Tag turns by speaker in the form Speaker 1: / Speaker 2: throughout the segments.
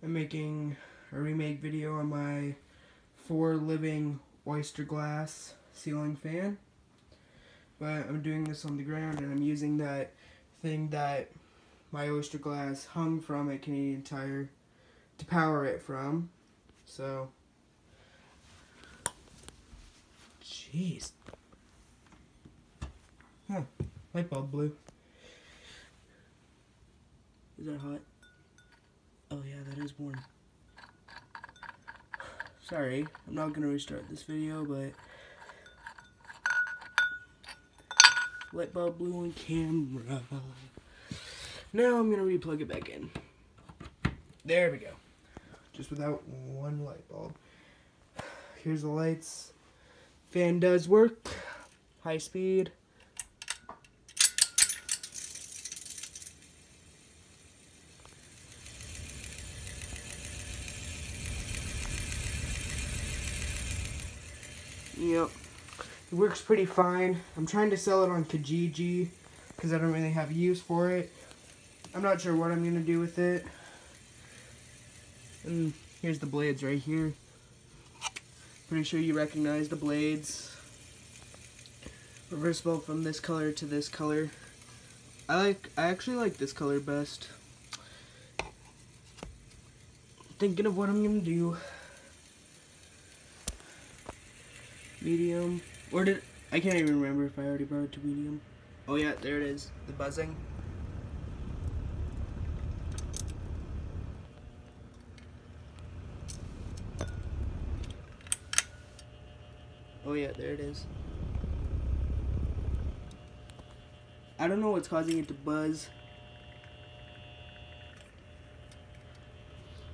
Speaker 1: I'm making a remake video on my 4 Living Oyster glass ceiling fan. But I'm doing this on the ground, and I'm using that thing that my oyster glass hung from at Canadian Tire to power it from. So, jeez. Huh, light bulb blew. Is that hot? Oh yeah, that is warm. Sorry, I'm not gonna restart this video, but light bulb blew on camera. Now I'm gonna replug it back in. There we go. Just without one light bulb. Here's the lights. Fan does work. High speed. Yep. It works pretty fine. I'm trying to sell it on Kijiji because I don't really have use for it. I'm not sure what I'm going to do with it. And here's the blades right here. Pretty sure you recognize the blades. Reversible from this color to this color. I actually like this color best. Thinking of what I'm going to do. Medium. Or did I can't even remember if I already brought it to medium. Oh yeah, there it is. The buzzing. Oh yeah, there it is. I don't know what's causing it to buzz.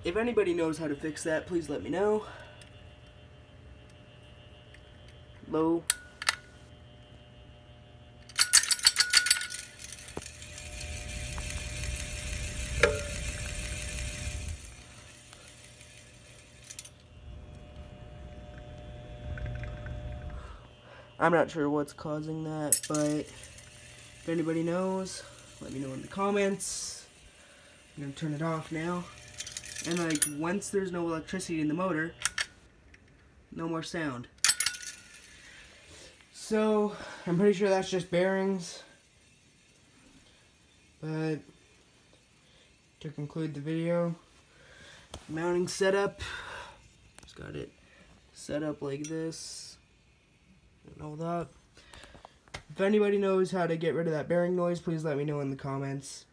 Speaker 1: If anybody knows how to fix that, please let me know. Low. I'm not sure what's causing that, but if anybody knows, let me know in the comments. I'm gonna turn it off now. And like, once there's no electricity in the motor, no more sound. So, I'm pretty sure that's just bearings. But, to conclude the video, mounting setup. Just got it set up like this. And all that. If anybody knows how to get rid of that bearing noise, please let me know in the comments.